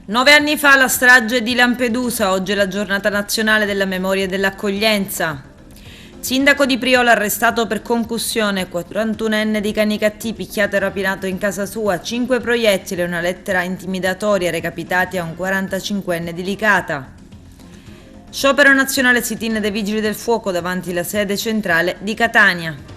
9 anni fa la strage di Lampedusa, oggi è la giornata nazionale della memoria e dell'accoglienza. Sindaco di Priolo arrestato per concussione, 41enne di Canicattì picchiato e rapinato in casa sua, 5 proiettili e una lettera intimidatoria recapitati a un 45enne di Licata. Sciopero nazionale sit-in dei Vigili del Fuoco davanti alla sede centrale di Catania.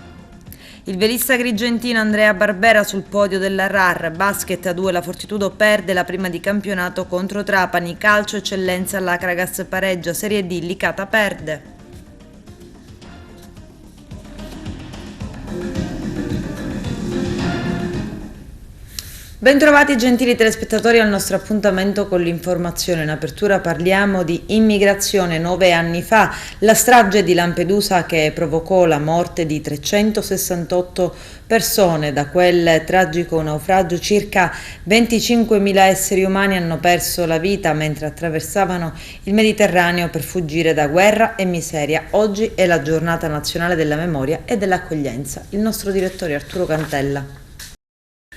Il velista agrigentino Andrea Barbera sul podio della RAR, basket a 2 la Fortitudo perde la prima di campionato contro Trapani, calcio eccellenza all'Acragas pareggia, Serie D Licata perde. Bentrovati gentili telespettatori al nostro appuntamento con l'informazione. In apertura parliamo di immigrazione. 9 anni fa la strage di Lampedusa che provocò la morte di 368 persone. Da quel tragico naufragio circa 25.000 esseri umani hanno perso la vita mentre attraversavano il Mediterraneo per fuggire da guerra e miseria. Oggi è la giornata nazionale della memoria e dell'accoglienza. Il nostro direttore Arturo Cantella.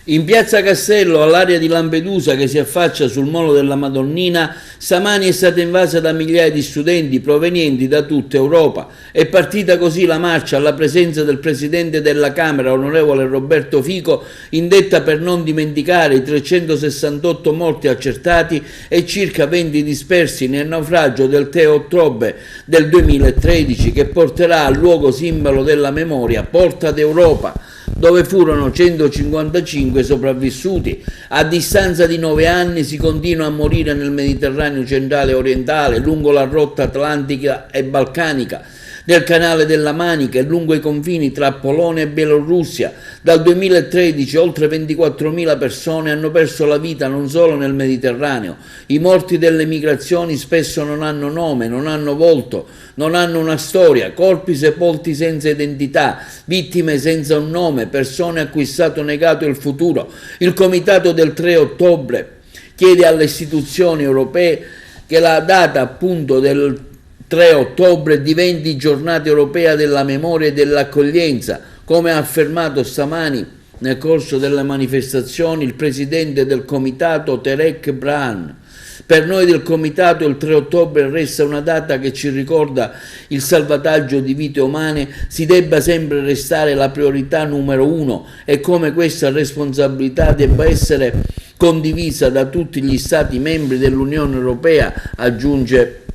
In piazza Castello, all'area di Lampedusa che si affaccia sul molo della Madonnina, stamani è stata invasa da migliaia di studenti provenienti da tutta Europa. È partita così la marcia alla presenza del Presidente della Camera, onorevole Roberto Fico, indetta per non dimenticare i 368 morti accertati e circa 20 dispersi nel naufragio del 3 ottobre del 2013 che porterà al luogo simbolo della memoria, Porta d'Europa, dove furono 155 sopravvissuti. A distanza di 9 anni si continua a morire nel Mediterraneo centrale e orientale, lungo la rotta atlantica e balcanica, nel canale della Manica e lungo i confini tra Polonia e Bielorussia. Dal 2013 oltre 24.000 persone hanno perso la vita non solo nel Mediterraneo. I morti delle migrazioni spesso non hanno nome, non hanno volto, non hanno una storia, corpi sepolti senza identità, vittime senza un nome, persone a cui è stato negato il futuro. Il Comitato del 3 ottobre chiede alle istituzioni europee che la data appunto del 3 ottobre diventi giornata europea della memoria e dell'accoglienza, come ha affermato stamani nel corso delle manifestazioni il presidente del comitato Terek Bran. Per noi del comitato il 3 ottobre resta una data che ci ricorda il salvataggio di vite umane, si debba sempre restare la priorità numero 1 e come questa responsabilità debba essere condivisa da tutti gli Stati membri dell'Unione Europea, aggiunge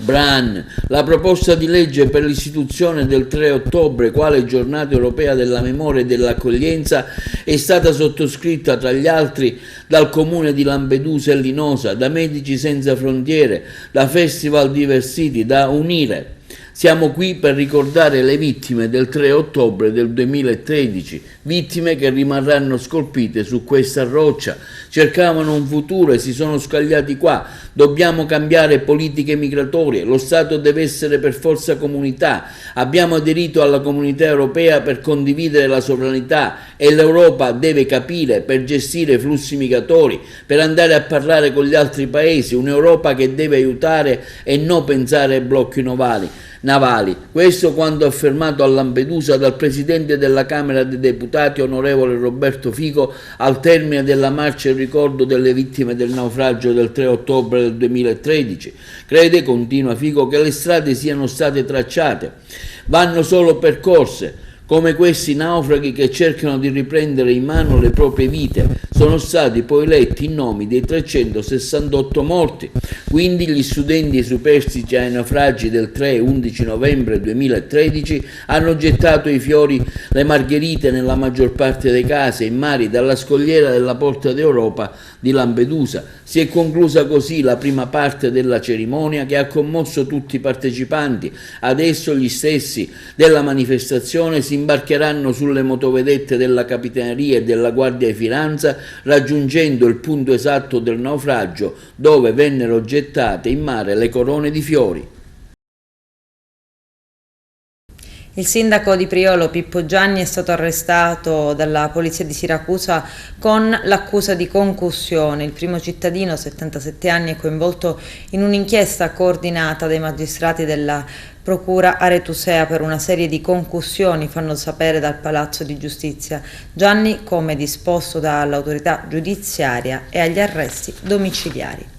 Bran. La proposta di legge per l'istituzione del 3 ottobre quale giornata europea della memoria e dell'accoglienza è stata sottoscritta tra gli altri dal Comune di Lampedusa e Linosa, da Medici Senza Frontiere, da Festival Diversity, da Unire. Siamo qui per ricordare le vittime del 3 ottobre del 2013, vittime che rimarranno scolpite su questa roccia. Cercavano un futuro e si sono scagliati qua. Dobbiamo cambiare politiche migratorie, lo Stato deve essere per forza comunità. Abbiamo aderito alla comunità europea per condividere la sovranità e l'Europa deve capire per gestire i flussi migratori, per andare a parlare con gli altri paesi, un'Europa che deve aiutare e non pensare ai blocchi navali. Questo quanto affermato a Lampedusa dal Presidente della Camera dei Deputati, onorevole Roberto Fico, al termine della marcia in ricordo delle vittime del naufragio del 3 ottobre del 2013. Crede, continua Fico, che le strade siano state tracciate, vanno solo percorse, come questi naufraghi che cercano di riprendere in mano le proprie vite. Sono stati poi letti i nomi dei 368 morti, quindi gli studenti superstiti ai naufragi del 3 e 11 novembre 2013 hanno gettato i fiori, le margherite nella maggior parte dei casi in mari dalla scogliera della Porta d'Europa di Lampedusa. Si è conclusa così la prima parte della cerimonia che ha commosso tutti i partecipanti. Adesso gli stessi della manifestazione si imbarcheranno sulle motovedette della Capitaneria e della Guardia di Finanza, raggiungendo il punto esatto del naufragio dove vennero gettate in mare le corone di fiori. Il sindaco di Priolo, Pippo Gianni, è stato arrestato dalla polizia di Siracusa con l'accusa di concussione. Il primo cittadino, 77 anni, è coinvolto in un'inchiesta coordinata dai magistrati della procura Aretusea per una serie di concussioni, fanno sapere dal Palazzo di Giustizia. Gianni come disposto dall'autorità giudiziaria e agli arresti domiciliari.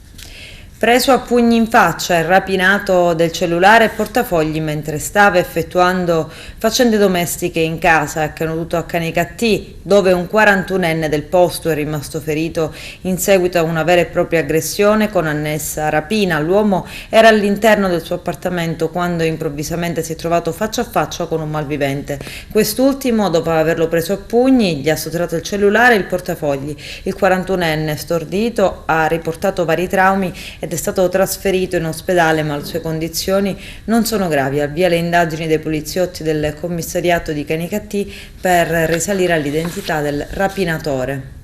Preso a pugni in faccia e rapinato del cellulare e portafogli mentre stava effettuando faccende domestiche in casa, accaduto a Canicattì, dove un 41enne del posto è rimasto ferito in seguito a una vera e propria aggressione con annessa rapina. L'uomo era all'interno del suo appartamento quando improvvisamente si è trovato faccia a faccia con un malvivente. Quest'ultimo, dopo averlo preso a pugni, gli ha sottratto il cellulare e il portafogli. Il 41enne, stordito, ha riportato vari traumi ed è stato trasferito in ospedale, ma le sue condizioni non sono gravi. Al via le indagini dei poliziotti del commissariato di Canicattì per risalire all'identità del rapinatore.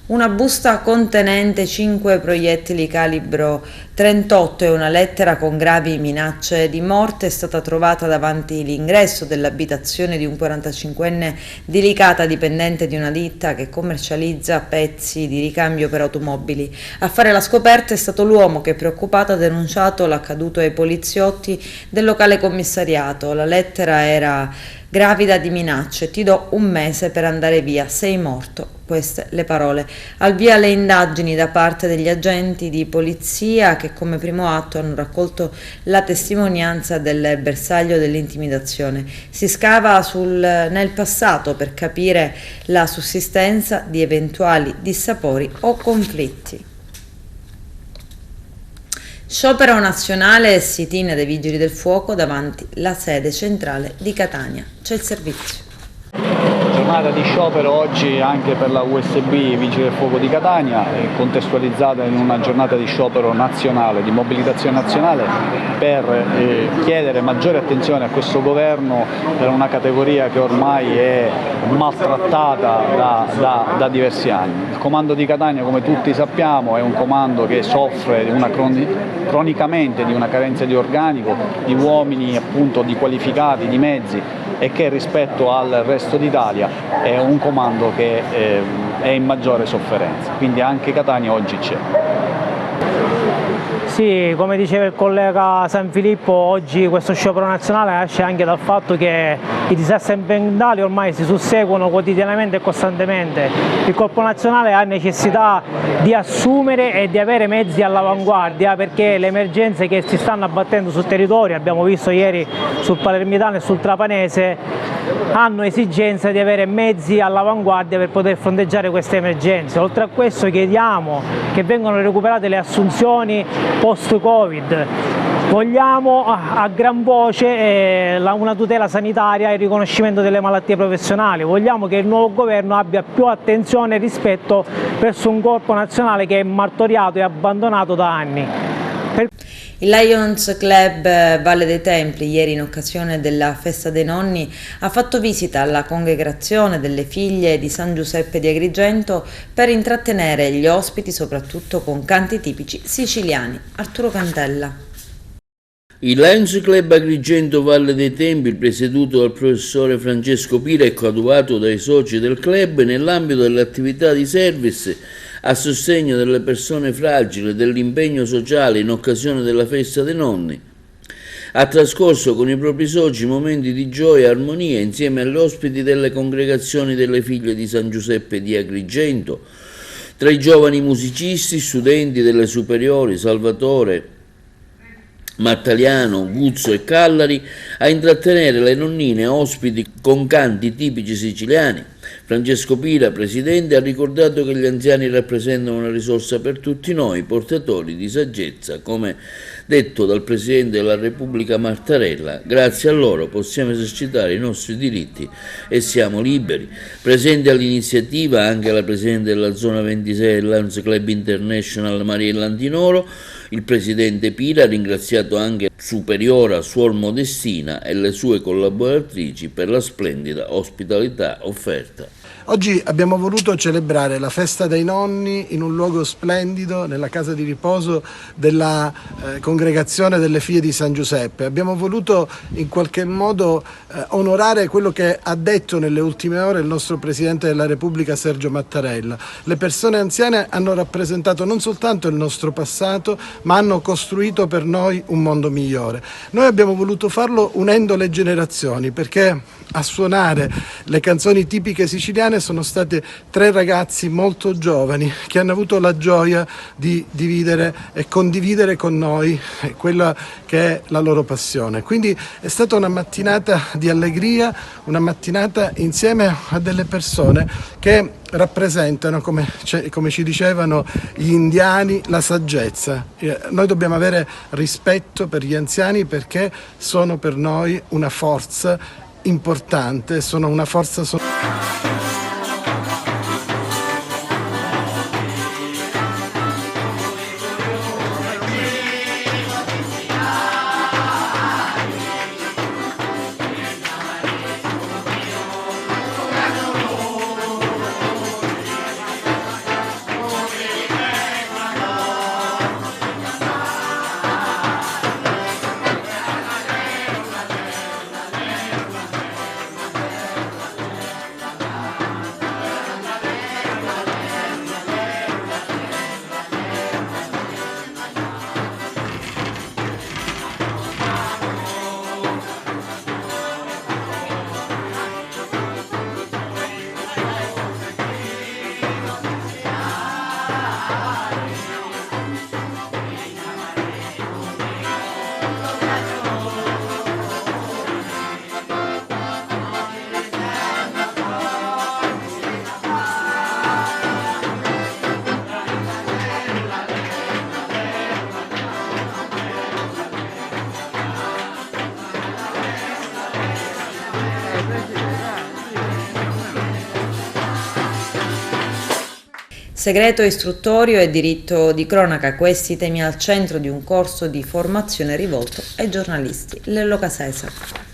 Una busta contenente 5 proiettili calibro 38 e una lettera con gravi minacce di morte è stata trovata davanti l'ingresso dell'abitazione di un 45enne di Licata, dipendente di una ditta che commercializza pezzi di ricambio per automobili. A fare la scoperta è stato l'uomo che, preoccupato, ha denunciato l'accaduto ai poliziotti del locale commissariato. La lettera era gravida di minacce: ti do un mese per andare via, sei morto. Queste le parole. Al via le indagini da parte degli agenti di polizia che come primo atto hanno raccolto la testimonianza del bersaglio dell'intimidazione. Si scava nel passato per capire la sussistenza di eventuali dissapori o conflitti. Sciopero nazionale e sit-in dei Vigili del Fuoco davanti la sede centrale di Catania. C'è il servizio. Giornata di sciopero oggi anche per la USB Vigili del Fuoco di Catania, contestualizzata in una giornata di sciopero nazionale, di mobilitazione nazionale, per chiedere maggiore attenzione a questo governo per una categoria che ormai è maltrattata da diversi anni. Il comando di Catania, come tutti sappiamo, è un comando che soffre cronicamente di una carenza di organico, di uomini appunto di qualificati, di mezzi, e che rispetto al resto d'Italia è un comando che è in maggiore sofferenza, quindi anche Catania oggi c'è. Sì, come diceva il collega San Filippo, oggi questo sciopero nazionale nasce anche dal fatto che i disastri ambientali ormai si susseguono quotidianamente e costantemente. Il Corpo Nazionale ha necessità di assumere e di avere mezzi all'avanguardia, perché le emergenze che si stanno abbattendo sul territorio, abbiamo visto ieri sul Palermitano e sul Trapanese, hanno esigenza di avere mezzi all'avanguardia per poter fronteggiare queste emergenze. Oltre a questo chiediamo che vengano recuperate le assunzioni post-Covid. Vogliamo a gran voce una tutela sanitaria e il riconoscimento delle malattie professionali. Vogliamo che il nuovo governo abbia più attenzione e rispetto verso un corpo nazionale che è martoriato e abbandonato da anni. Il Lions Club Valle dei Templi, ieri in occasione della festa dei nonni, ha fatto visita alla congregazione delle figlie di San Giuseppe di Agrigento per intrattenere gli ospiti soprattutto con canti tipici siciliani. Arturo Cantella. Il Lions Club Agrigento Valle dei Templi, presieduto dal professore Francesco Pira e coadiuvato dai soci del club nell'ambito delle attività di service a sostegno delle persone fragili e dell'impegno sociale in occasione della festa dei nonni, ha trascorso con i propri soci momenti di gioia e armonia insieme agli ospiti delle congregazioni delle figlie di San Giuseppe di Agrigento, tra i giovani musicisti, studenti delle superiori Salvatore, Mattaliano, Guzzo e Callari, a intrattenere le nonnine ospiti con canti tipici siciliani. Francesco Pira, presidente, ha ricordato che gli anziani rappresentano una risorsa per tutti noi, portatori di saggezza, come detto dal Presidente della Repubblica Mattarella. Grazie a loro possiamo esercitare i nostri diritti e siamo liberi. Presente all'iniziativa anche la Presidente della Zona 26 del Lions Club International Mariella Antinoro. Il Presidente Pira ha ringraziato anche Superiora Suor Modestina e le sue collaboratrici per la splendida ospitalità offerta. Oggi abbiamo voluto celebrare la festa dei nonni in un luogo splendido, nella casa di riposo della congregazione delle figlie di San Giuseppe. Abbiamo voluto in qualche modo onorare quello che ha detto nelle ultime ore il nostro Presidente della Repubblica Sergio Mattarella. Le persone anziane hanno rappresentato non soltanto il nostro passato, ma hanno costruito per noi un mondo migliore. Noi abbiamo voluto farlo unendo le generazioni, perché a suonare le canzoni tipiche siciliane sono state 3 ragazzi molto giovani che hanno avuto la gioia di dividere e condividere con noi quella che è la loro passione. Quindi è stata una mattinata di allegria, una mattinata insieme a delle persone che rappresentano, come ci dicevano gli indiani, la saggezza. Noi dobbiamo avere rispetto per gli anziani perché sono per noi una forza importante, sono una forza Segreto istruttorio e diritto di cronaca, questi temi al centro di un corso di formazione rivolto ai giornalisti. Lello Casesa.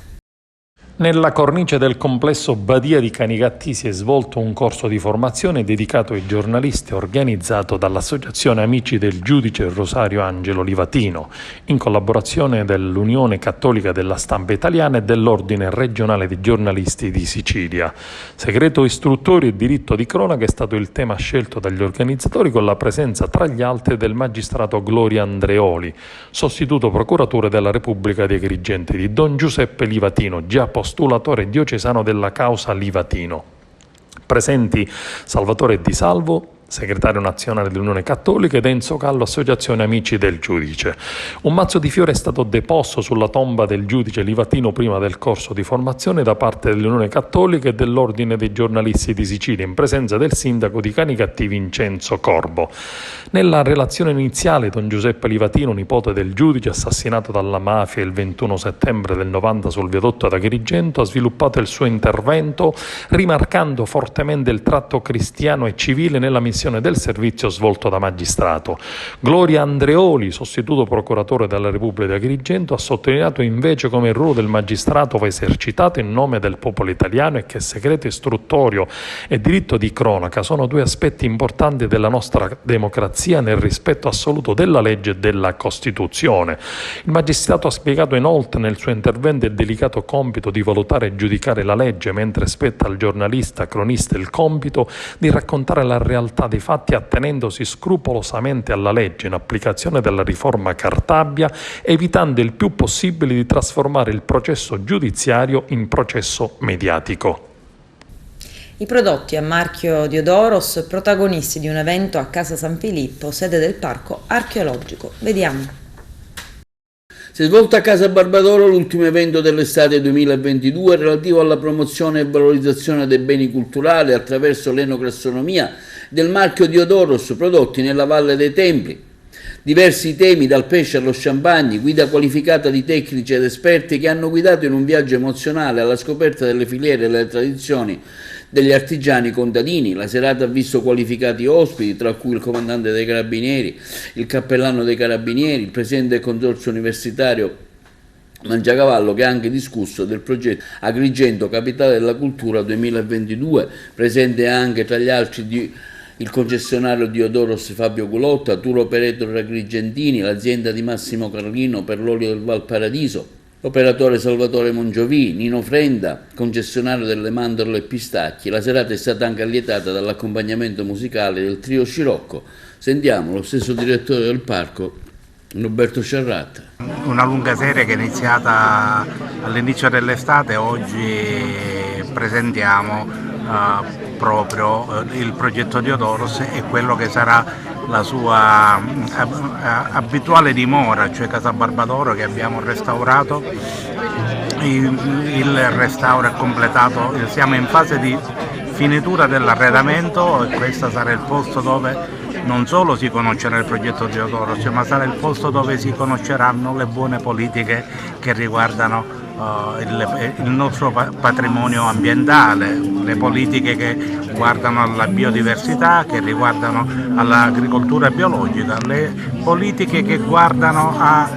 Nella cornice del complesso Badia di Canicattì si è svolto un corso di formazione dedicato ai giornalisti organizzato dall'Associazione Amici del Giudice Rosario Angelo Livatino, in collaborazione dell'Unione Cattolica della Stampa Italiana e dell'Ordine Regionale di Giornalisti di Sicilia. Segreto istruttorio e diritto di cronaca è stato il tema scelto dagli organizzatori, con la presenza tra gli altri del magistrato Gloria Andreoli, sostituto procuratore della Repubblica di Agrigento, di Don Giuseppe Livatino, già postulatore diocesano della causa Livatino. Presenti Salvatore Di Salvo, segretario nazionale dell'Unione Cattolica, ed Enzo Callo, Associazione Amici del Giudice. Un mazzo di fiori è stato deposto sulla tomba del giudice Livatino prima del corso di formazione da parte dell'Unione Cattolica e dell'Ordine dei Giornalisti di Sicilia, in presenza del sindaco di Canicattì Vincenzo Corbo. Nella relazione iniziale, Don Giuseppe Livatino, nipote del giudice assassinato dalla mafia il 21 settembre del 90 sul viadotto ad Agrigento, ha sviluppato il suo intervento rimarcando fortemente il tratto cristiano e civile nella missione del servizio svolto da magistrato. Gloria Andreoli, sostituto procuratore della Repubblica di Agrigento, ha sottolineato invece come il ruolo del magistrato va esercitato in nome del popolo italiano e che segreto istruttorio e diritto di cronaca sono 2 aspetti importanti della nostra democrazia nel rispetto assoluto della legge e della Costituzione. Il magistrato ha spiegato inoltre nel suo intervento il delicato compito di valutare e giudicare la legge, mentre spetta al giornalista cronista il compito di raccontare la realtà dei fatti attenendosi scrupolosamente alla legge in applicazione della riforma Cartabia, evitando il più possibile di trasformare il processo giudiziario in processo mediatico. I prodotti a marchio Diodoros, protagonisti di un evento a Casa San Filippo, sede del Parco Archeologico. Vediamo. Si è svolto a Casa Barbadoro l'ultimo evento dell'estate 2022 relativo alla promozione e valorizzazione dei beni culturali attraverso l'enogastronomia del marchio Diodoros prodotti nella Valle dei Templi. Diversi temi, dal pesce allo champagne, guida qualificata di tecnici ed esperti che hanno guidato in un viaggio emozionale alla scoperta delle filiere e delle tradizioni degli artigiani contadini. La serata ha visto qualificati ospiti, tra cui il comandante dei Carabinieri, il cappellano dei Carabinieri, il presidente del consorzio universitario Mangiacavallo, che ha anche discusso del progetto Agrigento Capitale della Cultura 2022, presente anche tra gli altri il concessionario Diodoros Fabio Culotta, tour operator Agrigentini, l'azienda di Massimo Carlino per l'olio del Valparadiso, l'operatore Salvatore Mongiovi, Nino Frenda, concessionario delle mandorle e pistacchi. La serata è stata anche allietata dall'accompagnamento musicale del trio Scirocco. Sentiamo lo stesso direttore del parco Roberto Cerratta. Una lunga serie che è iniziata all'inizio dell'estate, oggi presentiamo proprio il progetto Diodoros e quello che sarà la sua abituale dimora, cioè Casa Barbadoro, che abbiamo restaurato. Il restauro è completato, siamo in fase di finitura dell'arredamento e questo sarà il posto dove non solo si conoscerà il progetto Diodoros, ma sarà il posto dove si conosceranno le buone politiche che riguardano il nostro patrimonio ambientale, le politiche che guardano alla biodiversità, che riguardano all'agricoltura biologica, le politiche che guardano a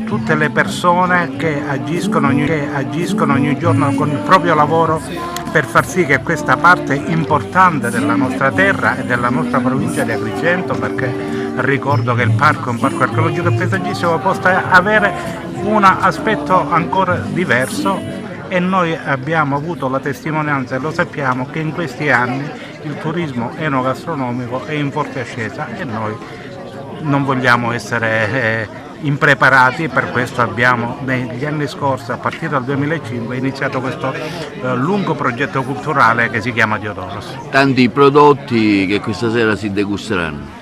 tutte le persone che agiscono ogni giorno con il proprio lavoro per far sì che questa parte importante della nostra terra e della nostra provincia di Agrigento, perché ricordo che il parco è un parco archeologico e paesaggistico, possa avere un aspetto ancora diverso, e noi abbiamo avuto la testimonianza e lo sappiamo che in questi anni il turismo enogastronomico è in forte ascesa e noi non vogliamo essere impreparati. Per questo abbiamo negli anni scorsi, a partire dal 2005, iniziato questo lungo progetto culturale che si chiama Diodoros. Tanti prodotti che questa sera si degusteranno.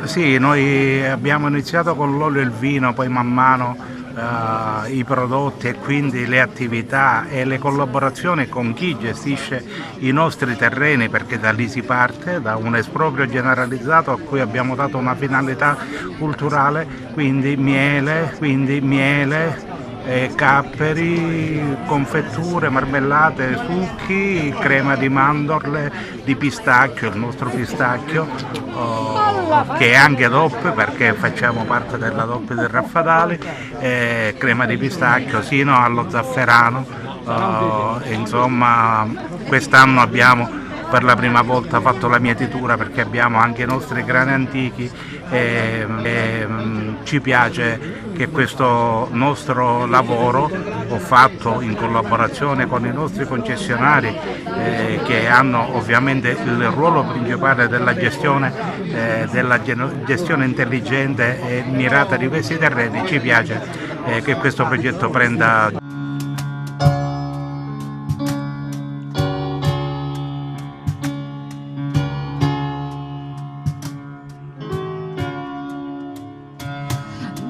Sì, noi abbiamo iniziato con l'olio e il vino, poi man mano i prodotti e quindi le attività e le collaborazioni con chi gestisce i nostri terreni, perché da lì si parte, da un esproprio generalizzato a cui abbiamo dato una finalità culturale, quindi miele, capperi, confetture, marmellate, succhi, crema di mandorle, di pistacchio, il nostro pistacchio, che è anche DOP perché facciamo parte della DOP del Raffadali, crema di pistacchio sino allo zafferano. Insomma, quest'anno abbiamo per la prima volta fatto la mietitura perché abbiamo anche i nostri grani antichi e ci piace che questo nostro lavoro, ho fatto in collaborazione con i nostri concessionari che hanno ovviamente il ruolo principale della gestione intelligente e mirata di questi terreni, ci piace che questo progetto prenda.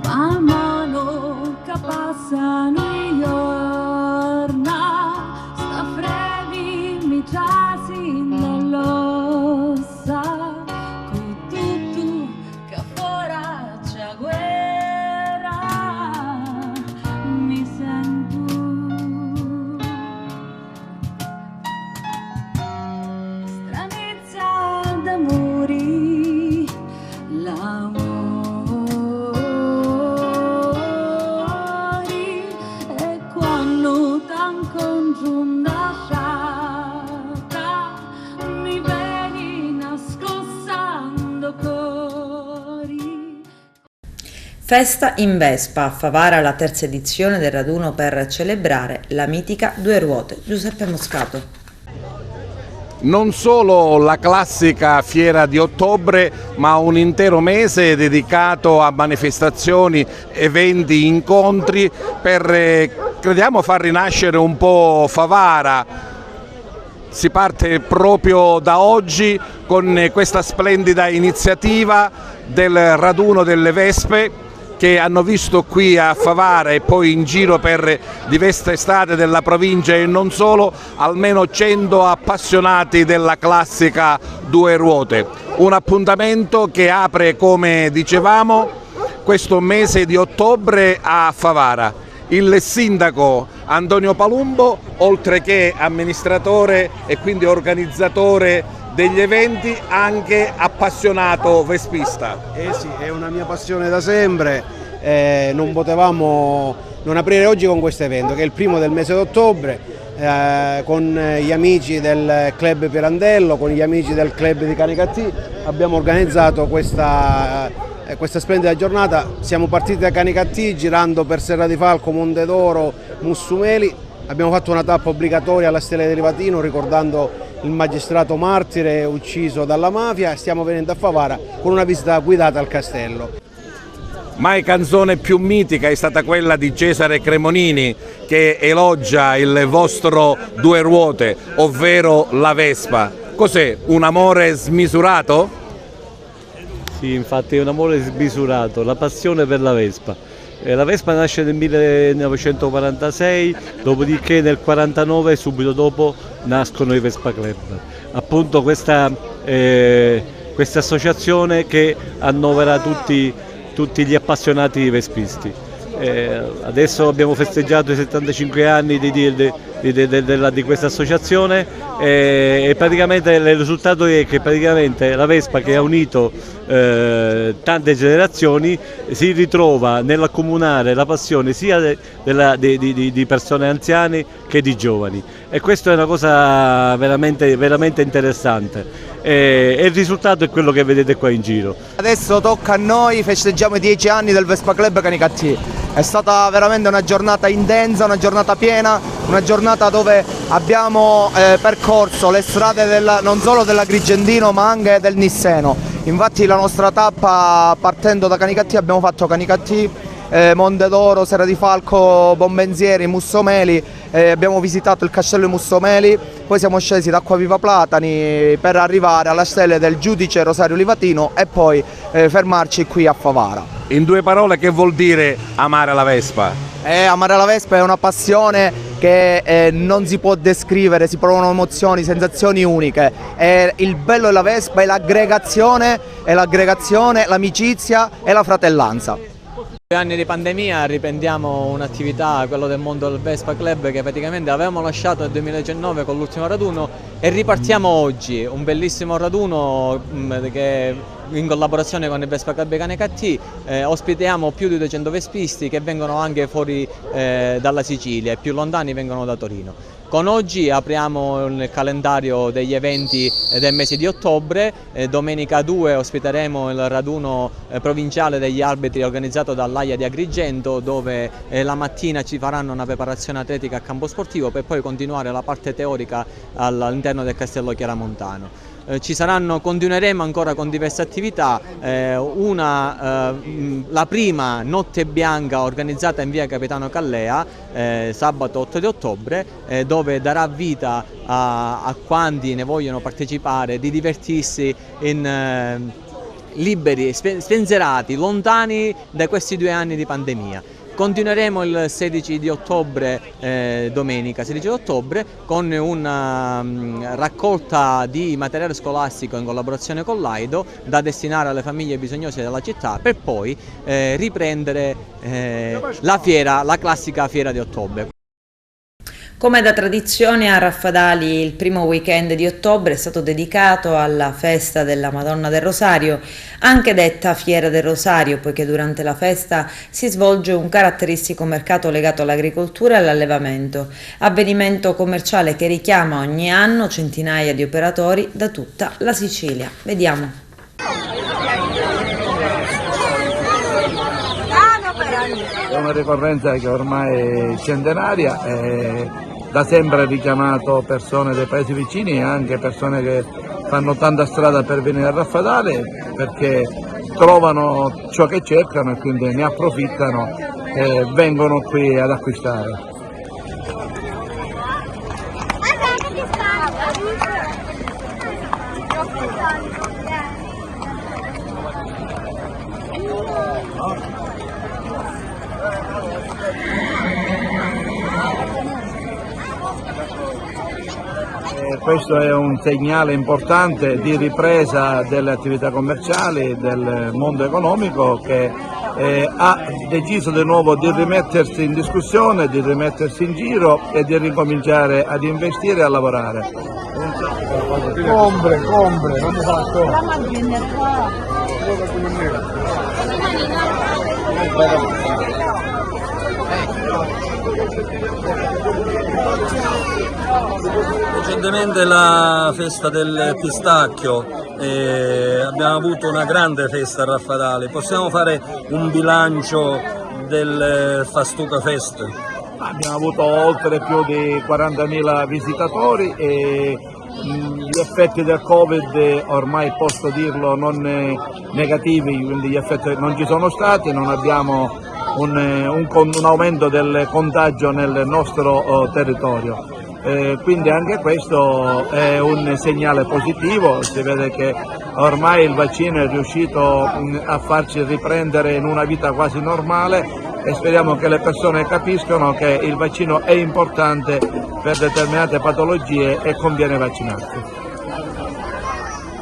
Man mano che passano i giorni, sta frevi mi trasi nell'ossa, con tutto che fora c'è guerra, mi sento stranezza d'amori, l'amore. Festa in Vespa a Favara, la terza edizione del raduno per celebrare la mitica Due Ruote. Giuseppe Moscato. Non solo la classica fiera di ottobre, ma un intero mese dedicato a manifestazioni, eventi, incontri per, crediamo, far rinascere un po' Favara. Si parte proprio da oggi con questa splendida iniziativa del raduno delle Vespe, che hanno visto qui a Favara e poi in giro per diverse strade della provincia e non solo, almeno 100 appassionati della classica Due Ruote. Un appuntamento che apre, come dicevamo, questo mese di ottobre a Favara. Il sindaco Antonio Palumbo, oltre che amministratore e quindi organizzatore degli eventi, anche appassionato vespista. Sì, è una mia passione da sempre, non potevamo non aprire oggi con questo evento che è il primo del mese d'ottobre, con gli amici del club Pirandello, con gli amici del club di Canicattì abbiamo organizzato questa splendida giornata. Siamo partiti da Canicattì girando per Serra di Falco, Mondedoro, Mussumeli, abbiamo fatto una tappa obbligatoria alla Stella di Livatino ricordando il magistrato martire ucciso dalla mafia e stiamo venendo a Favara con una visita guidata al castello. Mai canzone più mitica è stata quella di Cesare Cremonini, che elogia il vostro due ruote, ovvero la Vespa. Cos'è? Un amore smisurato? Sì, infatti è un amore smisurato, la passione per la Vespa. La Vespa nasce nel 1946, dopodiché nel 1949, subito dopo, nascono i Vespa Club. Appunto questa associazione che annovera tutti gli appassionati vespisti. Adesso abbiamo festeggiato i 75 anni di questa associazione e praticamente il risultato è che praticamente la Vespa, che ha unito tante generazioni, si ritrova nell'accomunare la passione sia di persone anziane che di giovani, e questa è una cosa veramente, veramente interessante. E il risultato è quello che vedete qua in giro. Adesso tocca a noi, festeggiamo i 10 anni del Vespa Club Canicattì. È stata veramente una giornata intensa, una giornata piena, una giornata dove abbiamo percorso le strade non solo dell'Agrigentino ma anche del Nisseno. Infatti la nostra tappa, partendo da Canicattì, abbiamo fatto Canicattì, Monte d'Oro, Serra di Falco, Bombenzieri, Mussomeli, abbiamo visitato il castello di Mussomeli, poi siamo scesi da Acquaviva Platani per arrivare alla stele del giudice Rosario Livatino e poi fermarci qui a Favara. In due parole, che vuol dire amare la Vespa? Amare la Vespa è una passione che non si può descrivere, si provano emozioni, sensazioni uniche. Il bello della Vespa è l'aggregazione, l'amicizia e la fratellanza. 2 anni di pandemia, riprendiamo un'attività, quello del mondo del Vespa Club, che praticamente avevamo lasciato nel 2019 con l'ultimo raduno, e ripartiamo oggi, un bellissimo raduno che in collaborazione con il Vespa Club Canicattì ospitiamo più di 200 vespisti che vengono anche fuori dalla Sicilia, e più lontani vengono da Torino. Con oggi apriamo il calendario degli eventi del mese di ottobre. Domenica 2 ospiteremo il raduno provinciale degli arbitri organizzato dall'AIA di Agrigento, dove la mattina ci faranno una preparazione atletica a campo sportivo per poi continuare la parte teorica all'interno del Castello Chiaramontano. Continueremo ancora con diverse attività, la prima notte bianca organizzata in via Capitano Callea sabato 8 di ottobre, dove darà vita a quanti ne vogliono partecipare di divertirsi liberi, spensierati, lontani da questi 2 anni di pandemia. Continueremo il 16 di ottobre, domenica 16 di ottobre, con una raccolta di materiale scolastico in collaborazione con l'Aido da destinare alle famiglie bisognose della città, per poi riprendere la classica fiera di ottobre. Come da tradizione, a Raffadali il primo weekend di ottobre è stato dedicato alla festa della Madonna del Rosario, anche detta Fiera del Rosario, poiché durante la festa si svolge un caratteristico mercato legato all'agricoltura e all'allevamento, avvenimento commerciale che richiama ogni anno centinaia di operatori da tutta la Sicilia. Vediamo. È una ricorrenza che ormai è centenaria e da sempre ha richiamato persone dei paesi vicini e anche persone che fanno tanta strada per venire a Raffadali, perché trovano ciò che cercano e quindi ne approfittano e vengono qui ad acquistare. Questo è un segnale importante di ripresa delle attività commerciali, del mondo economico, che ha deciso di nuovo di rimettersi in discussione, di rimettersi in giro e di ricominciare ad investire e a lavorare. Compre, non fatto. Recentemente la festa del pistacchio, abbiamo avuto una grande festa a Raffadali. Possiamo fare un bilancio del Fastuca Fest? Abbiamo avuto oltre più di 40.000 visitatori e gli effetti del Covid ormai posso dirlo non negativi, quindi gli effetti non ci sono stati, non abbiamo un aumento del contagio nel nostro territorio. Quindi anche questo è un segnale positivo, si vede che ormai il vaccino è riuscito a farci riprendere in una vita quasi normale e speriamo che le persone capiscano che il vaccino è importante per determinate patologie e conviene vaccinarsi.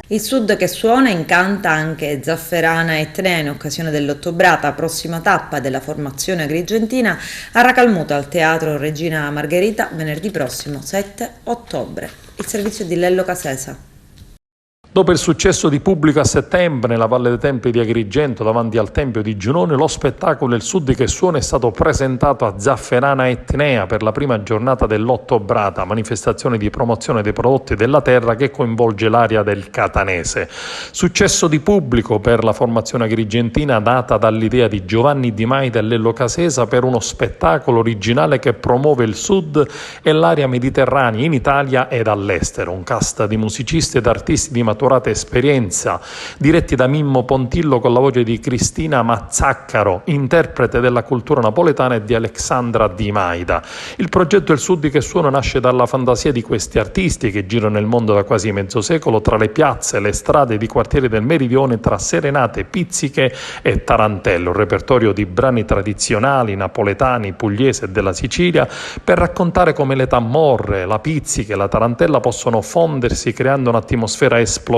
Il Sud che suona incanta anche Zafferana Etnea in occasione dell'Ottobrata, prossima tappa della formazione agrigentina a Racalmuto al Teatro Regina Margherita venerdì prossimo 7 ottobre. Il servizio di Lello Casesa. Dopo il successo di Pubblico a settembre nella Valle dei Templi di Agrigento davanti al Tempio di Giunone, lo spettacolo Il Sud che suona è stato presentato a Zafferana Etnea per la prima giornata dell'Ottobrata, manifestazione di promozione dei prodotti della terra che coinvolge l'area del catanese. Successo di pubblico per la formazione agrigentina data dall'idea di Giovanni Di Maida e Lello Casesa per uno spettacolo originale che promuove il Sud e l'area mediterranea in Italia ed all'estero. Un cast di musicisti ed artisti di maturata esperienza, diretti da Mimmo Pontillo con la voce di Cristina Mazzaccaro, interprete della cultura napoletana, e di Alexandra Di Maida. Il progetto Il Sud che suona nasce dalla fantasia di questi artisti che girano nel mondo da quasi mezzo secolo tra le piazze e le strade di quartieri del Meridione, tra serenate, pizziche e tarantelle, un repertorio di brani tradizionali napoletani, pugliesi e della Sicilia per raccontare come le tammorre, la pizzica e la tarantella possono fondersi creando un'atmosfera esplosiva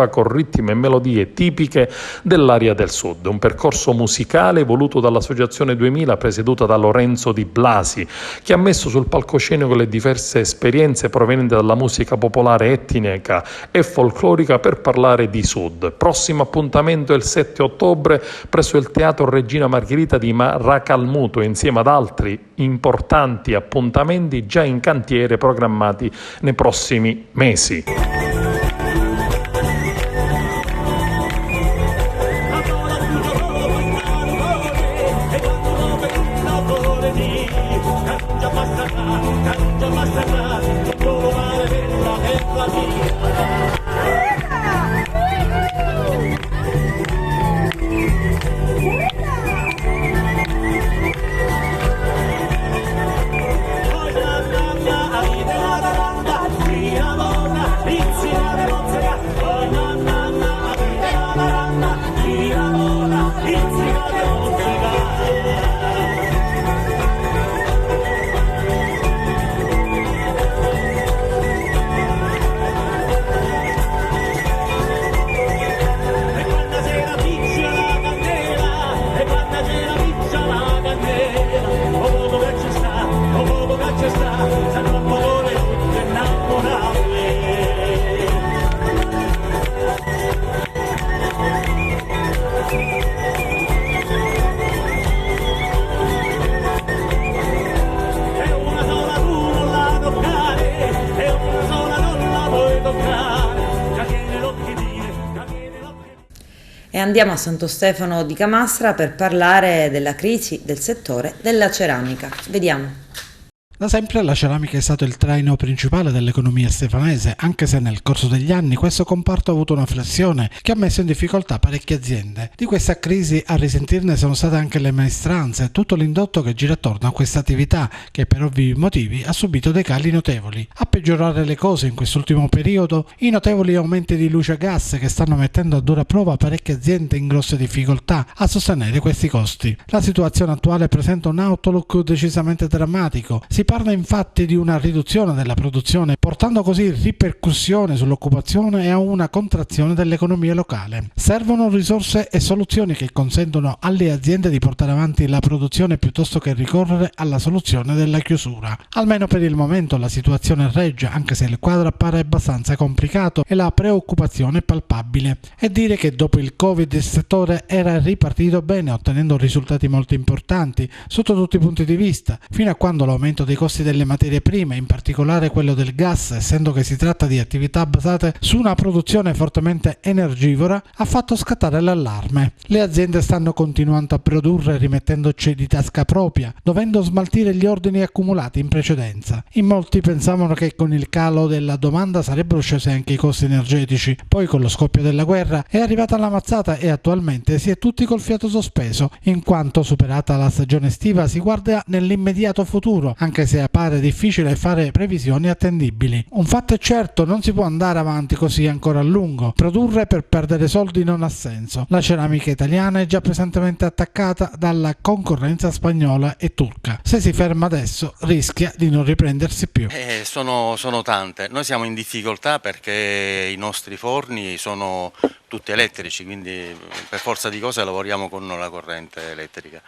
con ritmi e melodie tipiche dell'area del Sud. Un percorso musicale voluto dall'Associazione 2000 presieduta da Lorenzo Di Blasi, che ha messo sul palcoscenico le diverse esperienze provenienti dalla musica popolare etnica e folclorica per parlare di Sud. Prossimo appuntamento è il 7 ottobre presso il Teatro Regina Margherita di Racalmuto, insieme ad altri importanti appuntamenti già in cantiere programmati nei prossimi mesi. E andiamo a Santo Stefano di Camastra per parlare della crisi del settore della ceramica. Vediamo. Da sempre la ceramica è stato il traino principale dell'economia stefanese, anche se nel corso degli anni questo comparto ha avuto una flessione che ha messo in difficoltà parecchie aziende. Di questa crisi a risentirne sono state anche le maestranze e tutto l'indotto che gira attorno a questa attività che per ovvi motivi ha subito dei cali notevoli. A peggiorare le cose in quest'ultimo periodo i notevoli aumenti di luce e gas che stanno mettendo a dura prova parecchie aziende in grosse difficoltà a sostenere questi costi. La situazione attuale presenta un outlook decisamente drammatico. Si parla infatti di una riduzione della produzione, portando così ripercussioni sull'occupazione e a una contrazione dell'economia locale. Servono risorse e soluzioni che consentono alle aziende di portare avanti la produzione piuttosto che ricorrere alla soluzione della chiusura. Almeno per il momento la situazione regge, anche se il quadro appare abbastanza complicato e la preoccupazione è palpabile. E dire che dopo il Covid il settore era ripartito bene, ottenendo risultati molto importanti sotto tutti i punti di vista, fino a quando l'aumento dei costi delle materie prime, in particolare quello del gas, essendo che si tratta di attività basate su una produzione fortemente energivora, ha fatto scattare l'allarme. Le aziende stanno continuando a produrre rimettendoci di tasca propria, dovendo smaltire gli ordini accumulati in precedenza. In molti pensavano che con il calo della domanda sarebbero scesi anche i costi energetici, poi con lo scoppio della guerra è arrivata la mazzata e attualmente si è tutti col fiato sospeso, in quanto superata la stagione estiva si guarda nell'immediato futuro, anche se appare difficile fare previsioni attendibili. Un fatto è certo, non si può andare avanti così ancora a lungo. Produrre per perdere soldi non ha senso. La ceramica italiana è già pesantemente attaccata dalla concorrenza spagnola e turca. Se si ferma adesso rischia di non riprendersi più. Sono tante. Noi siamo in difficoltà perché i nostri forni sono tutti elettrici, quindi per forza di cose lavoriamo con la corrente elettrica.